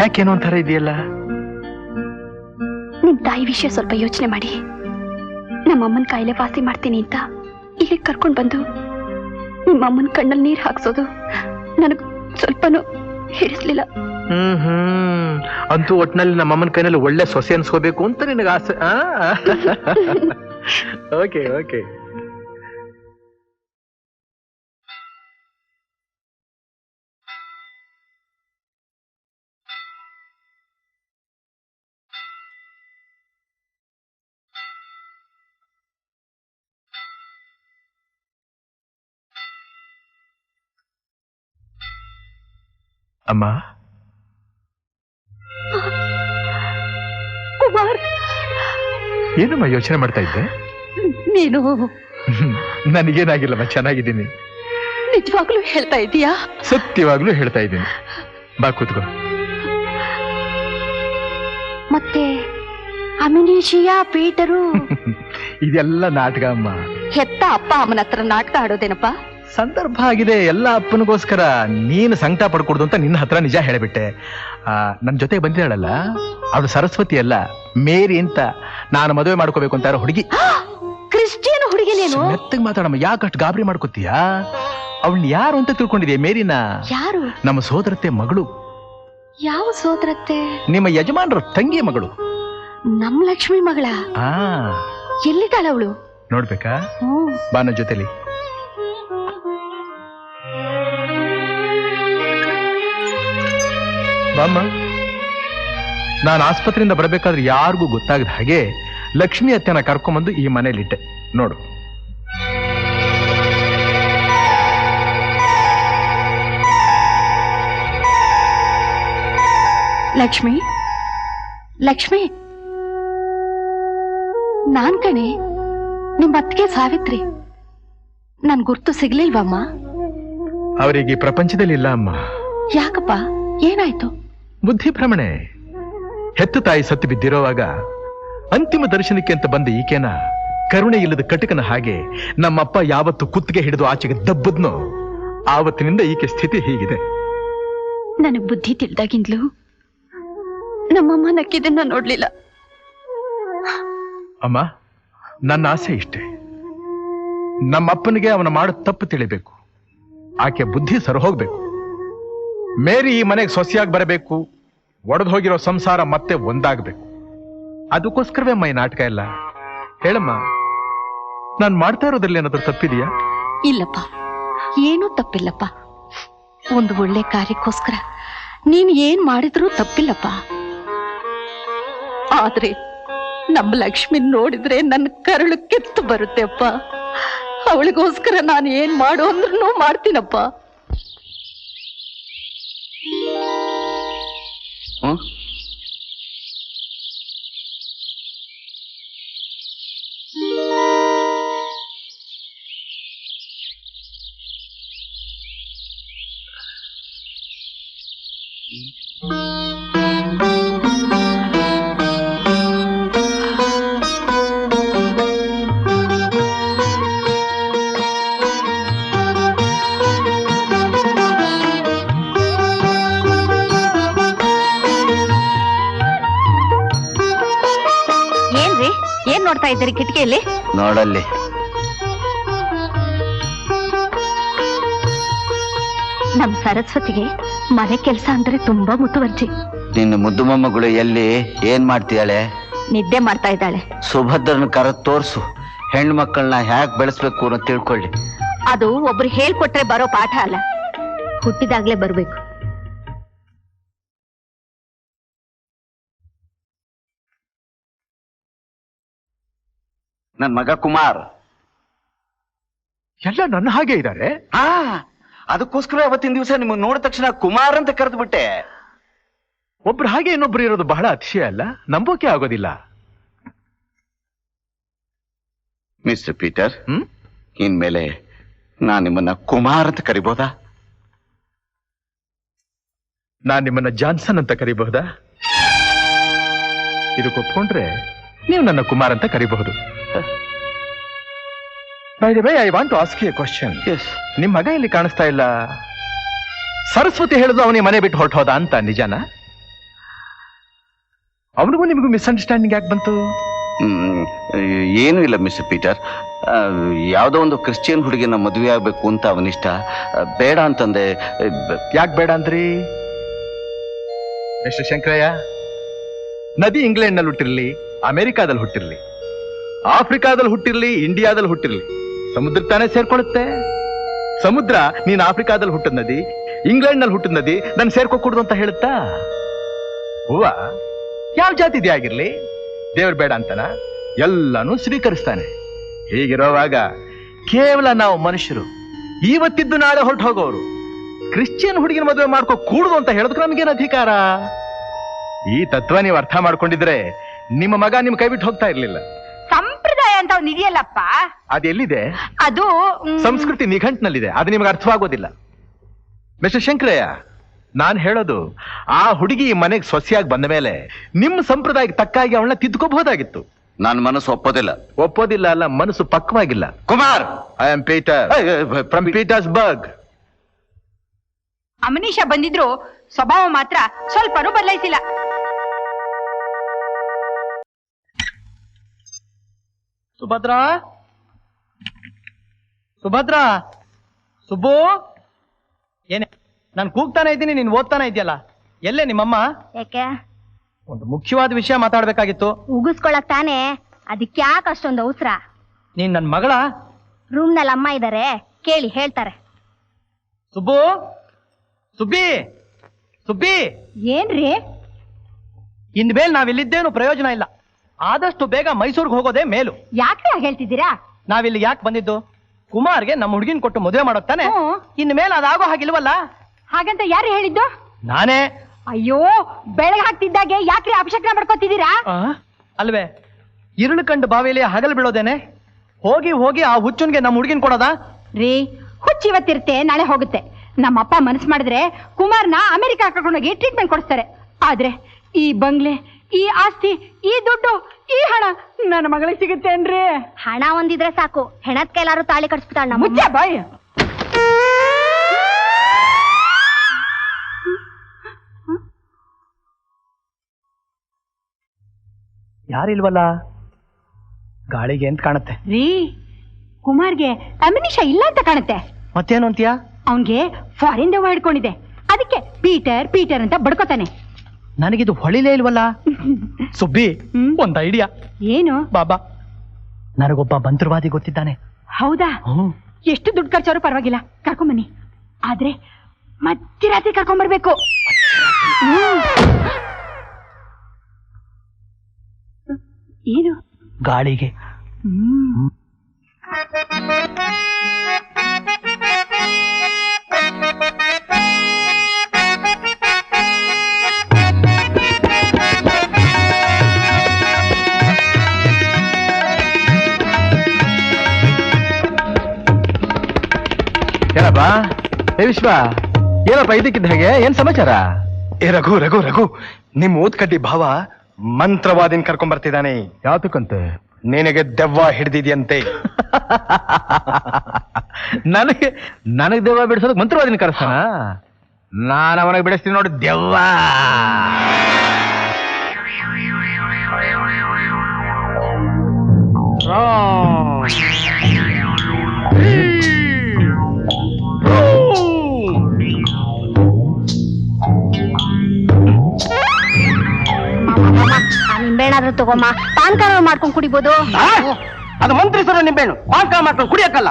ಯಾಕೇನೋ ಒಂಥರ ಇದೆಯಲ್ಲ? ನಿಮ್ ತಾಯಿ ವಿಷಯ ಸ್ವಲ್ಪ ಯೋಚನೆ ಮಾಡಿ. ನಮ್ಮಮ್ಮನ ಕಾಯಿಲೆ ವಾಸಿ ಮಾಡ್ತೀನಿ ಅಂತ ಇಲ್ಲಿ ಕರ್ಕೊಂಡ್ ಬಂದು ನಿಮ್ಮಮ್ಮನ ಕಣ್ಣಲ್ಲಿ ನೀರ್ ಹಾಕ್ಸೋದು ನನಗ್ ಸ್ವಲ್ಪನೂ ಹಿಡಿಸ್ಲಿಲ್ಲ. ಅಂತೂ ಒಟ್ನಲ್ಲಿ ನಮ್ಮಮ್ಮನ ಕೈನಲ್ಲಿ ಒಳ್ಳೆ ಸೊಸೆ ಅನ್ಸ್ಕೋಬೇಕು ಅಂತ ನಿನಗೆ ಆಸೆ. Okay okay. ಅಮ್ಮ, ಕುಮಾರ್, ಏನಮ್ಮ ಯೋಚನೆ ಮಾಡ್ತಾ ಇದ್ದೆ? ನೀನು ನನಗೇನಾಗಿಲ್ಲಮ್ಮ, ಚೆನ್ನಾಗಿದ್ದೀನಿ. ನಿಜವಾಗ್ಲೂ ಹೇಳ್ತಾ ಇದೀಯಾ? ಸತ್ಯವಾಗ್ಲೂ ಹೇಳ್ತಾ ಇದ್ದೀನಿ. ಬಾ ಕೂತ್ಕೋ. ಮತ್ತೆ ಅಮಿನೇಷಿಯಾ, ಪೀಟರು ಇದೆಲ್ಲ ನಾಟಕ ಅಮ್ಮ. ಹೆತ್ತ ಅಪ್ಪ ಅಮ್ಮನ ಹತ್ರ ನಾಟಕ ಆಡೋದೇನಪ್ಪ? ಸಂದರ್ಭ ಆಗಿದೆ, ಎಲ್ಲ ಅಪ್ಪನಿಗೋಸ್ಕರ. ನೀನು ಸಂಕಟ ಪಡ್ಕೊಡ್ದು ಅಂತ ನಿನ್ನ ಹತ್ರ ನಿಜ ಹೇಳಿಬಿಟ್ಟೆ. ನನ್ನ ಜೊತೆ ಬಂದಿದ್ದಾಳಲ್ಲ, ಅವಳು ಸರಸ್ವತಿ ಅಲ್ಲ, ಮೇರಿ ಅಂತ. ನಾನು ಮದುವೆ ಮಾಡ್ಕೋಬೇಕು ಅಂತ ಹುಡುಗಿ. ಕ್ರಿಶ್ಚಿಯನ್ ಹುಡುಗಿ ನೀನು? ಮೆತ್ತಗೆ ಮಾತಾಡಮ್ಮ, ಯಾಕಷ್ಟು ಗಾಬರಿ ಮಾಡ್ಕೋತೀಯಾ? ಅವಳನ್ನ ಯಾರು ಅಂತ ತಿಳ್ಕೊಂಡಿದ್ಯಾ? ಮೇರಿನ? ಯಾರು? ನಮ್ಮ ಸೋದರತ್ತೆ ಮಗಳು. ಯಾವ ಸೋದರತ್ತೆ? ನಿಮ್ಮ ಯಜಮಾನರ ತಂಗಿ ಮಗಳು. ನಮ್ ಲಕ್ಷ್ಮಿ ಮಗಳ? ಎಲ್ಲಿದ್ದಾಳ ಅವಳು? ನೋಡ್ಬೇಕಾ? ಬಾ ನನ್ನ ಜೊತೆಲಿ. ಬಾಮ್ಮ. ನಾನು ಆಸ್ಪತ್ರೆಯಿಂದ ಬರಬೇಕಾದ್ರೆ ಯಾರಿಗೂ ಗೊತ್ತಾಗದ ಹಾಗೆ ಲಕ್ಷ್ಮಿ ಅತ್ತೆನ ಕರ್ಕೊಂಬಂದು ಈ ಮನೇಲಿಟ್ಟೆ. ನೋಡು. ಲಕ್ಷ್ಮಿ, ಲಕ್ಷ್ಮಿ, ನಾನ್ ಕಣೆ, ನಿಮ್ ಅತ್ತಿಗೆ ಸಾವಿತ್ರಿ. ನನ್ ಗುರ್ತು ಸಿಗ್ಲಿಲ್ವಮ್ಮ? ಅವರಿಗೆ ಪ್ರಪಂಚದಲ್ಲಿ ಇಲ್ಲ ಅಮ್ಮ. ಯಾಕಪ್ಪ, ಏನಾಯ್ತು? ಬುದ್ಧಿ ಭ್ರಮಣೆ. ಹೆತ್ತು ತಾಯಿ ಸತ್ತು ಬಿದ್ದಿರೋವಾಗ ಅಂತಿಮ ದರ್ಶನಕ್ಕೆ ಅಂತ ಬಂದ ಈಕೆನ ಕರುಣೆ ಇಲ್ಲದ ಕಟಕನ ಹಾಗೆ ನಮ್ಮಪ್ಪ ಯಾವತ್ತು ಕುತ್ತಿಗೆ ಹಿಡಿದು ಆಚೆಗೆ ದಬ್ಬದ್ನೋ ಆವತ್ತಿನಿಂದ ಈಕೆ ಸ್ಥಿತಿ ಹೀಗಿದೆ. ನನಗ್ ಬುದ್ಧಿ ತಿಳಿದಾಗಿಂದ್ಲು ನಮ್ಮಮ್ಮ ನಕ್ಕಿದನ್ನ ನೋಡ್ಲಿಲ್ಲ. ಅಮ್ಮ, ನನ್ನ ಆಸೆ ಇಷ್ಟೇ. ನಮ್ಮಪ್ಪನಿಗೆ ಅವನ ಮಾಡೋ ತಪ್ಪು ತಿಳಿಬೇಕು, ಆಕೆ ಬುದ್ಧಿ ಸರಿಹೋಗ್ಬೇಕು. ಮೇರಿ ಈ ಮನೆಗೆ ಸೊಸೆಯಾಗಿ ಬರಬೇಕು, ಒಡೆದು ಹೋಗಿರೋ ಸಂಸಾರ ಮತ್ತೆ ಒಂದಾಗಬೇಕು. ಅದಕ್ಕೋಸ್ಕರವೇ ಅಮ್ಮ ಈ ನಾಟಕ ಎಲ್ಲ. ಹೇಳಮ್ಮ, ನಾನು ಮಾಡ್ತಾ ಇರೋದ್ರಲ್ಲಿ ಏನಾದ್ರೂ ತಪ್ಪಿದೆಯಾ? ಇಲ್ಲಪ್ಪ, ಏನೂ ತಪ್ಪಿಲ್ಲಪ್ಪ. ಒಂದು ಒಳ್ಳೆ ಕಾರ್ಯಕ್ಕೋಸ್ಕರ ನೀನ್ ಏನ್ ಮಾಡಿದ್ರೂ ತಪ್ಪಿಲ್ಲಪ್ಪ. ಆದ್ರೆ ನಮ್ಮ ಲಕ್ಷ್ಮಿ ನೋಡಿದ್ರೆ ನನ್ನ ಕರಳು ಕೆತ್ತು ಬರುತ್ತೆ ಅಪ್ಪ. ಅವಳಿಗೋಸ್ಕರ ನಾನು ಏನ್ ಮಾಡು ಅಂದ್ರೂ ಮಾಡ್ತೀನಪ್ಪ. ನೋಡ್ತಾ ಇದ್ದೀರಿ ಕಿಟಕಿಯಲ್ಲಿ? ನೋಡಲ್ಲಿ. ನಮ್ ಸರಸ್ವತಿಗೆ ಮನೆ ಕೆಲಸ ಅಂದ್ರೆ ತುಂಬಾ ಮುತುವರ್ಜಿ. ನಿನ್ನ ಮುದ್ದು ಮೊಮ್ಮಗಳು ಎಲ್ಲಿ, ಏನ್ ಮಾಡ್ತೀಯಾಳೆ? ನಿದ್ದೆ ಮಾಡ್ತಾ ಇದ್ದಾಳೆ. ಸುಭದ್ರನ ಕರ ತೋರ್ಸು, ಹೆಣ್ಣು ಮಕ್ಕಳನ್ನ ಹ್ಯಾಕ್ ಬೆಳೆಸ್ಬೇಕು ಅಂತ ತಿಳ್ಕೊಳ್ಳಿ. ಅದು ಒಬ್ರು ಹೇಳ್ಕೊಟ್ರೆ ಬರೋ ಪಾಠ ಅಲ್ಲ, ಹುಟ್ಟಿದಾಗ್ಲೇ ಬರ್ಬೇಕು. ನನ್ ಮಗ ಕುಮಾರ್ ಎಲ್ಲ ನನ್ನ ಹಾಗೆ ಇದ್ದಾರೆ. ಅದಕ್ಕೋಸ್ಕರ ಅವತ್ತಿನ ದಿವಸ ನಿಮ್ಮನ್ನ ನೋಡಿದ ತಕ್ಷಣ ಕುಮಾರ್ ಅಂತ ಕರೆದು ಬಿಟ್ಟೆ. ಒಬ್ರು ಹಾಗೆ ಇನ್ನೊಬ್ರು ಇರೋದು ಬಹಳ ಅತಿಶಯ ಅಲ್ಲ, ನಂಬೋಕೆ ಆಗೋದಿಲ್ಲ. ಮಿಸ್ಟರ್ ಪೀಟರ್, ಇನ್ಮೇಲೆ ನಾನ್ ನಿಮ್ಮನ್ನ ಕುಮಾರ್ ಅಂತ ಕರಿಬಹುದಾ? ನಾನ್ ನಿಮ್ಮನ್ನ ಜಾನ್ಸನ್ ಅಂತ ಕರಿಬಹುದಾ? ಇದಕ್ಕೆ ಒಪ್ಕೊಂಡ್ರೆ ನೀವು ನನ್ನ ಕುಮಾರ್ ಅಂತ ಕರಿಬಹುದು. By the way, I want to ask you a question. Yes. ನಿಮ್ ಮಗ ಇಲ್ಲಿ ಕಾಣಿಸ್ತಾ ಇಲ್ಲ. ಸರಸ್ವತಿ ಹೇಳಿದ್ರು ಅವನಿಗೆ ಮನೆ ಬಿಟ್ಟು ಹೊರಟೋದ ಅಂತ ನಿಜಾನ? ಅವನಿಗೂ ನಿಮಗೂ ಮಿಸ್ಅಂಡರ್ಸ್ಟ್ಯಾಂಡಿಂಗ್ ಯಾಕೆ ಬಂತು? ಏನೂ ಇಲ್ಲ ಮಿಸ್ಟರ್ ಪೀಟರ್. ಯಾವುದೋ ಒಂದು ಕ್ರಿಶ್ಚಿಯನ್ ಹುಡುಗಿನ ಮದುವೆ ಆಗ್ಬೇಕು ಅಂತ ಅವನಿಷ್ಟ. ಬೇಡ ಅಂತಂದೆ. ಯಾಕೆ ಬೇಡ ಅಂದ್ರಿ? ಮಿಸ್ಟರ್ ಶಂಕರಯ್ಯ, ನದಿ ಇಂಗ್ಲೆಂಡ್ನಲ್ಲಿ ಹುಟ್ಟಿರ್ಲಿ, ಅಮೆರಿಕಾದಲ್ಲಿ ಹುಟ್ಟಿರ್ಲಿ, ಆಫ್ರಿಕಾದಲ್ಲಿ ಹುಟ್ಟಿರ್ಲಿ, ಇಂಡಿಯಾದಲ್ಲಿ ಹುಟ್ಟಿರ್ಲಿ, ಸಮುದ್ರ ತಾನೇ ಸೇರ್ಕೊಳ್ಳುತ್ತೆ. ಸಮುದ್ರ ನೀನ್ ಆಫ್ರಿಕಾದಲ್ಲಿ ಹುಟ್ಟಿದ ನದಿ, ಇಂಗ್ಲೆಂಡ್ನಲ್ಲಿ ಹುಟ್ಟಿದ ನದಿ ನನ್ ಸೇರ್ಕೊಕೂಡ್ದು ಅಂತ ಹೇಳುತ್ತಾ? ಹೂವ ಯಾವ ಜಾತಿದೇ ಆಗಿರ್ಲಿ ದೇವ್ರು ಬೇಡ ಅಂತನ ಎಲ್ಲಾನು ಸ್ವೀಕರಿಸ್ತಾನೆ. ಹೀಗಿರೋವಾಗ ಕೇವಲ ನಾವು ಮನುಷ್ಯರು ಇವತ್ತಿದ್ದು ನಾಳೆ ಹೊರಟು ಹೋಗೋರು ಕ್ರಿಶ್ಚಿಯನ್ ಹುಡುಗಿನ ಮದುವೆ ಮಾಡ್ಕೋ ಕೂಡುದು ಅಂತ ಹೇಳೋದಕ್ಕೆ ನಮಗೇನು ಅಧಿಕಾರ? ಈ ತತ್ವ ನೀವು ಅರ್ಥ ಮಾಡ್ಕೊಂಡಿದ್ರೆ ನಿಮ್ಮ ಮಗ ನಿಮ್ ಕೈ ಬಿಟ್ಟು ಹೋಗ್ತಾ ಇರ್ಲಿಲ್ಲ. ಸಂಪ್ರದಾಯ ಅಂತ ಒಂದು ಇದೆಯಲ್ಲಪ್ಪ, ಅದೆಲ್ಲಿದೆ? ಅದು ಸಂಸ್ಕೃತಿ ನಿಘಂಟ್ನಲ್ಲಿದೆ, ಅದು ನಿಮಗೆ ಅರ್ಥವಾಗೋದಿಲ್ಲ. ಮಿಸ್ಟರ್ ಶಂಕರಯ್ಯ, ನಾನ್ ಹೇಳೋದು ಆ ಹುಡುಗಿ ಈ ಮನೆಗೆ ಸೊಸೆಯಾಗಿ ಬಂದ ಮೇಲೆ ನಿಮ್ಮ ಸಂಪ್ರದಾಯಕ್ಕೆ ತಕ್ಕಾಗಿ ಅವಳನ್ನ ತಿದ್ದುಕೋಬಹುದಾಗಿತ್ತು. ನನ್ನ ಮನಸ್ಸು ಒಪ್ಪೋದಿಲ್ಲ. ಒಪ್ಪೋದಿಲ್ಲ ಅಲ್ಲ, ಮನಸ್ಸು ಪಕ್ವಾಗಿಲ್ಲ. Kumar, I am Peter from Petersburg. ಅಮನೀಷ ಬಂದಿದ್ರು ಸ್ವಭಾವ ಮಾತ್ರ ಸ್ವಲ್ಪನೂ ಬದಲಾಯಿಸಿಲ್ಲ. ಸುಭದ್ರಾ, ಸುಭದ್ರಾ, ಸುಬ್ಬು, ಏನೇ ನಾನು ಕೂಗ್ತಾನೆ ಇದ್ದೀನಿ, ನೀನ್ ಓದ್ತಾನೆ ಇದೆಯಲ್ಲ, ಎಲ್ಲೇ ನಿಮ್ಮಮ್ಮ? ಯಾಕೆ ಒಂದು ಮುಖ್ಯವಾದ ವಿಷಯ ಮಾತಾಡ್ಬೇಕಾಗಿತ್ತು. ಉಗಿಸ್ಕೊಳಕ್ ತಾನೆ, ಅದಕ್ಕೆ ಯಾಕೆ ಅಷ್ಟೊಂದು ಅವಸರ? ನೀನ್ ನನ್ ಮಗಳ? ರೂಮ್ ನಲ್ಲಿ ಅಮ್ಮ ಇದಾರೆ, ಕೇಳಿ ಹೇಳ್ತಾರೆ. ಸುಬ್ಬು, ಸುಬ್ಬಿ, ಸುಬ್ಬಿ, ಏನ್ರಿ? ಇನ್ಮೇಲೆ ನಾವಿಲ್ಲಿದ್ದೇನು ಪ್ರಯೋಜನ ಇಲ್ಲ. ಆದಷ್ಟು ಬೇಗ ಮೈಸೂರಿಗೆ ಹೋಗೋದೇ ಮೇಲು. ಯಾಕೆ ಹೇಳ್ತಿದ್ದೀರಾ? ನಾವಿಲ್ಲಿ ಯಾಕೆ ಬಂದಿದ್ದು? ಕುಮಾರ್ಗೆ ನಮ್ಮ ಹುಡುಗಿನ ಕೊಟ್ಟು ಮದುವೆ ಮಾಡೋಕ್ ತಾನೆ. ಹ್ಮ್. ಇನ್ಮೇಲೆ ಅದಾಗೋ ಹಾಗಿಲ್ವಲ್ಲ. ಹಾಗಂತ ಯಾರು ಹೇಳಿದ್ದು? ನಾನೇ. ಅಯ್ಯೋ, ಬೆಳಗ್ಗೆ ಹಾಕ್ತಿದ್ದಾಗೆ ಯಾಕ್ರಿ ಅಪಶಕ್ನ ಮಾಡ್ಕೊತಿದ್ದೀರಾ? ಅಲ್ವೇ, ഇരുಳು ಕಂಡು ಬಾವಿಯಲ್ಲಿ ಹಗಲು ಬೀಳೋದೇನೆ. ಹೋಗಿ ಹೋಗಿ ಆ ಹುಚ್ಚುನ್ಗೆ ನಮ್ಮ ಹುಡುಗಿನ ಕೊಡೋದಾ? ರೀ, ಹುಚ್ಚ ಇವತ್ತಿರುತ್ತೆ, ನಾಳೆ ಹೋಗುತ್ತೆ. ನಮ್ಮಪ್ಪ ಮನಸ್ಸು ಮಾಡಿದ್ರೆ ಕುಮಾರ್ನ ಅಮೆರಿಕ ಕರ್ಕೊಂಡೋಗಿ ಟ್ರೀಟ್ಮೆಂಟ್ ಕೊಡಿಸ್ತಾರೆ. ಆದ್ರೆ ಈ ಬಂಗ್ಲೆ, ಈ ಆಸ್ತಿ, ಈ ದುಡ್ಡು, ಈ ಹಣ ನನ್ನ ಮಗಳಿಗೆ ಸಿಗುತ್ತೇನ್ರಿ? ಹಣ ಒಂದಿದ್ರೆ ಸಾಕು, ಹೆಣದ ಕೈಲಾರು ತಾಳಿ ಕಟ್ಸ್ಬಿಟ್ಟಾಳ. ಮುಚ್ಚ ಬಾಯ್. ಯಾರಿಲ್ವಲ್ಲ, ಗಾಳಿಗೆ ಅಂತ ಕಾಣುತ್ತೆ. ರೀ, ಕುಮಾರ್ಗೆ ಅಮಿನಿಷ ಇಲ್ಲ ಅಂತ ಕಾಣುತ್ತೆ. ಮತ್ತೇನು ಅಂತೀಯಾ? ಅವನ್ಗೆ ಫಾರಿನ್ ದೆವ್ವ ಹಿಡ್ಕೊಂಡಿದೆ, ಅದಕ್ಕೆ ಪೀಟರ್ ಪೀಟರ್ ಅಂತ ಬಡ್ಕೋತಾನೆ. ನನಗಿದು ಹೊಳಿಲೇ ಇಲ್ವಲ್ಲ. ಸುಬ್ಬಿ, ಒಂದ್ ಐಡಿಯಾ. ಏನು? ಬಾಬಾ, ನನಗೊಬ್ಬ ಮಂತ್ರವಾದಿ ಗೊತ್ತಿದ್ದಾನೆ. ಹೌದಾ? ಎಷ್ಟು ದುಡ್ಡು ಖರ್ಚಾರು ಪರವಾಗಿಲ್ಲ, ಕರ್ಕೊಂಬನ್ನಿ. ಆದ್ರೆ ಮಧ್ಯರಾತ್ರಿ ಕರ್ಕೊಂಬರ್ಬೇಕು. ಏನು? ಗಾಳಿಗೆ. ಏನಪ್ಪ ಏ ವಿಶ್ವ, ಏನಪ್ಪ ಇದಕ್ಕಿದ್ದ ಹಾಗೆ, ಏನ್ ಸಮಾಚಾರ? ಏ ರಘು ರಘು ರಘು, ನಿಮ್ ಓದ್ಕಡ್ಡಿ ಭಾವ ಮಂತ್ರವಾದಿನ ಕರ್ಕೊಂಡ್ ಬರ್ತಿದ್ದಾನೆ. ಯಾತಕ್ಕಂತೆ? ನಿನಗೆ ದೆವ್ವ ಹಿಡ್ದಿದ್ಯಂತೆ. ನನಗೆ ದೆವ್ವ ಬಿಡಿಸೋದಕ್ಕೆ ಮಂತ್ರವಾದಿನ ಕರೆಸ್ತಾನ? ನಾನು ಅವನಿಗೆ ಬಿಡಿಸ್ತೀನಿ ನೋಡಿ ದೆವ್ವ. ನಿಂಬೆಣ್ಣಾದ್ರೂ ತಗೋಮ್ಮ, ಪಾನ್ಕಾರ ಮಾಡ್ಕೊಂಡ್ ಕುಡಿಬೋದು. ಅದು ಮಂತ್ರಿಸರ ನಿಂಬೆಣ್ಣು, ಪಾಕ ಮಾಡ್ಕೊಂಡು ಕುಡಿಯಕ್ಕಲ್ಲ.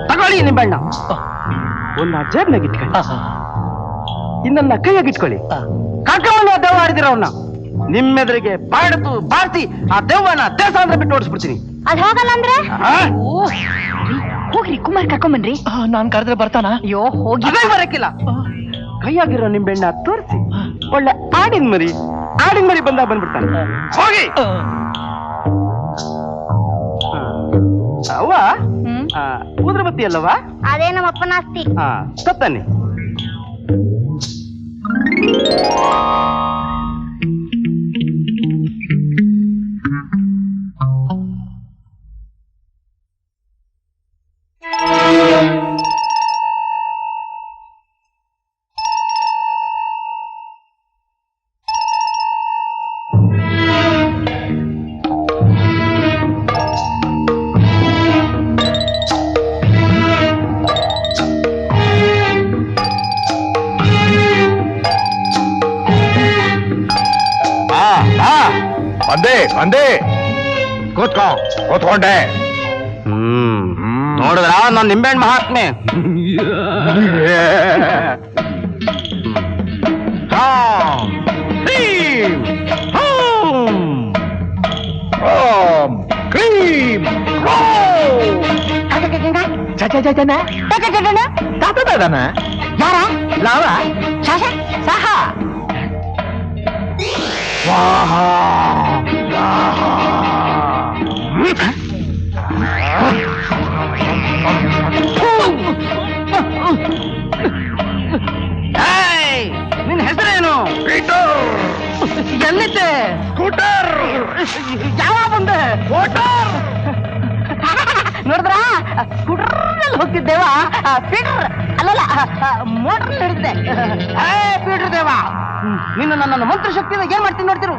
ತಗೊಳ್ಳಿ ನಿಂಬೆಣ್ಣ, ಒಂದು ಜೇಬ್ನಾಗ ಇಟ್ಕೊಳ್ಳಿ, ಇನ್ನೊಂದ ಕೈಯಾಗ ಇಟ್ಕೊಳ್ಳಿ. ಕರ್ಕೊಂಡು ದೆವ್ವ ಆಡಿದಿರ ಅವನ್ನ ನಿಮ್ಮೆದುರಿಗೆ ಬಾಡ್ತು ಬಾರ್ತಿ ಆ ದೆವ್ವನ ದೇಸಾಂದ್ರ ಬಿಟ್ಟು ಓಡಿಸ್ಬಿಡ್ತೀನಿ. ಅದ್ ಹೋಗಲ್ಲ ಅಂದ್ರೆ ಹೋಗ್ರಿ, ಕುಮಾರ್ ಕರ್ಕೊಂಬನ್ರಿ. ನಾನ್ ಕರೆದ್ರೆ ಬರ್ತಾನ? ಅಯ್ಯೋ ಹೋಗಿ. ಅದೇ ಬರಕ್ಕಿಲ್ಲ. ಕೈಯಾಗಿರೋ ನಿಂಬೆಣ್ಣ ತೋರಿಸಿ ಒಳ್ಳೆ ಆಡಿನ ಮರಿ ಬಂದಾಗ ಬಂದ್ಬಿಡ್ತಾನೆ. ಹೋಗಿ. ಅವ್ವ, ಊದ್ರಬತ್ತಿ ಅಲ್ಲವಾ? ಅದೇ ನಮ್ಮ ಅಪ್ಪನ ಆಸ್ತಿ. ತತ್ತಾನೆ. ಬಂದೆ ಬಂದೆ ಕೂತ್ಕೋ ಕೂತ್ಕೊಂಡೆ ನೋಡಿದ್ರ ನಾನ್ ನಿಂಬೆಹಣ್ಣು ಮಹಾತ್ಮೆ. ರಾಮ್, ಕ್ರೀಂ, ಹೂಂ. ರಾಮ್, ಕ್ರೀಂ, ರೋಮ್. ತಾತದಾದನ? ಯಾರ ಲಾವ ಸಹ ಸ್ವಾಹ ಸ್ವಾಹ. ನಿನ್ ಹೆಸರೇನು? ಪೀಟರ್. ಎಲ್ಲಿದ್ದೆ? ಸ್ಕೂಟರ್. ಯಾವ ಬಂದೆ? ವಾಟರ್. ನೋಡಿದ್ರ ಸ್ಕೂಟರ್ನಲ್ಲಿ ಹೋಗ್ತಿದ್ದೇವ? ಪೀಟರ್ ಅಲ್ಲಲ್ಲ, ಮೋಟರ್ ಹಿಡಿದ್ದೆ. ಪೀಟರ್ ದೇವ, ನಿನ್ನ ನನ್ನ ಮಂತ್ರ ಶಕ್ತಿಯಿಂದ ಏನ್ ಮಾಡ್ತೀನಿ ನೋಡ್ತಿರು.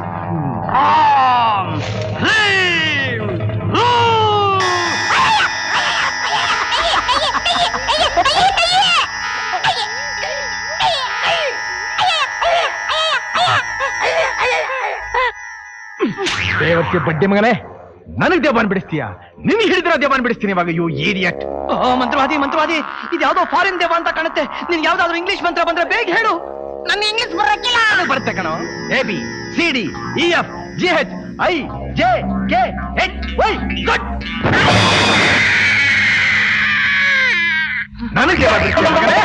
ದೇವಕ್ಕೆ ಬಡ್ಡಿ ಮಗನೇ, ನನಗ್ ದೇವಾನ್ ಬಿಡಿಸ್ತೀಯ? ನಿನ್ ಹಿಡಿದ್ರ ದೇವಾನ್ ಬಿಡಿಸ್ತೀನಿ ಇವಾಗ. You idiot. ಮಂತ್ರವಾದಿ ಮಂತ್ರವಾದಿ, ಇದು ಯಾವ್ದೋ ಫಾರಿನ್ ದೇವ ಅಂತ ಕಾಣುತ್ತೆ. ನಿನ್ ಯಾವ್ದಾದ್ರು ಇಂಗ್ಲಿಷ್ ಮಂತ್ರ ಬಂದ್ರೆ ಬೇಗ ಹೇಳು. ನನ್ ಇಂಗ್ಲಿಷ್ ಬರಕ್ಕಿಲ್ಲ. ಬರುತ್ತೆ ಕಣೋ. A B C D E F G H I J K H Y Z. ನನಗೆ ದೇವಾನ್ ಬಿಡಿಸ್ತೀಯ ಮಗನೇ?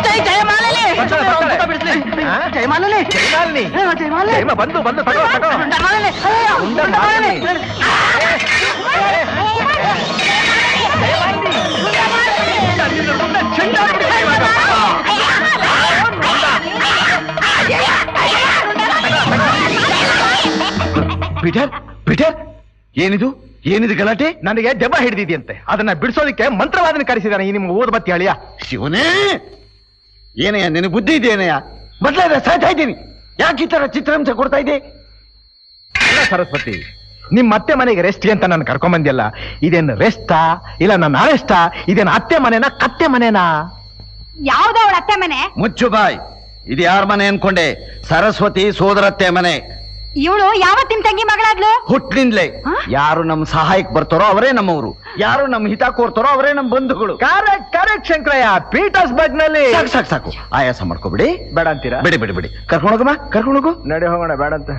ಜಯ ಜಯ ಮಾಲಲಿ. ಜಯ ಮಾಲಲಿ. ಜಯಮಾಲಿನಿ. ಜಯಮ ಬಂದು ಬಂದು ತಗೋ ತಗೋ. ಉಂಡ ಮಾಲಿನಿ. ಪೀಟರ್ ಪೀಟರ್, ಏನಿದು ಏನಿದು ಗಲಾಟೆ? ನನಗೆ ದೆವ್ವ ಹಿಡಿದಿದೆಯಂತೆ, ಅದನ್ನ ಬಿಡಿಸೋದಕ್ಕೆ ಮಂತ್ರವಾದನ ಕರೆಸಿದಾನೆ ಈ ನಿಮ್ಮ ಓದ್ ಬತ್ತಿ ಅಳಿಯ. ಶಿವನೇ, ಏನಯ್ಯ ನಿನಗೆ ಬುದ್ಧಿ ಇದೆಯೇನಯ್ಯ? ಮೊದಲಾದ ಸಾಯ್ತಾ ಇದ್ದೀನಿ. ಯಾಕೆ ಈ ತರ ಚಿತ್ರಾಂಶ ಕೊಡ್ತಾ ಇದೆ? ಅಲ್ಲ ಸರಸ್ವತಿ, ನಿಮ್ ಅತ್ತೆ ಮನೆಗೆ ರೆಸ್ಟ್ ಅಂತ ನಾನು ಕರ್ಕೊಂಡ್ ಬಂದಿಲ್ಲ. ಇದೇನು ರೆಸ್ಟಾ ಇಲ್ಲ ನನ್ನ ಅರೆಸ್ಟಾ? ಇದೇನು ಅತ್ತೆ ಮನೆನಾ ಕತ್ತೆ ಮನೆನಾ? ಯಾವ್ದೋ ಅವಳ ಅತ್ತೆ ಮನೆ. ಮುಚ್ಚು ಬಾಯ್. ಇದು ಯಾರ ಮನೆ ಅನ್ಕೊಂಡೆ? ಸರಸ್ವತಿ ಸೋದರತ್ತೆ ಮನೆ. ಇವಳು ಯಾವತ್ ನಿಮ್ ತಂಗಿ ಮಗಳಾದ್ಲು? ಹುಟ್ಲಿಂದ್ಲೇ ಯಾರು ನಮ್ಮ ಸಹಾಯಕ್ಕೆ ಬರ್ತಾರೋ ಅವರೇ ನಮ್ಮವರು, ಯಾರು ನಮ್ಮ ಹಿತ ಕೋರ್ತಾರೋ ಅವರೇ ನಮ್ಮ ಬಂಧುಗಳು. Correct correct Shankaraiah. ಪೀಟರ್ಸ್ಬರ್ಗ್ ನಲ್ಲಿ ಸಾಕು ಸಾಕು ಸಾಕು, ಆಯಾಸ ಮಾಡ್ಕೋಬಿಡಿ. ಬೇಡ ಅಂತೀರಾ? ಬಿಡಿ ಬಿಡಿ ಬಿಡಿ, ಕರ್ಕೊಂಡೋಗಮ್ಮ, ಕರ್ಕೊಂಡೋಗು. ನಡೆ ಹೋಗೋಣ. ಬೇಡ ಅಂತ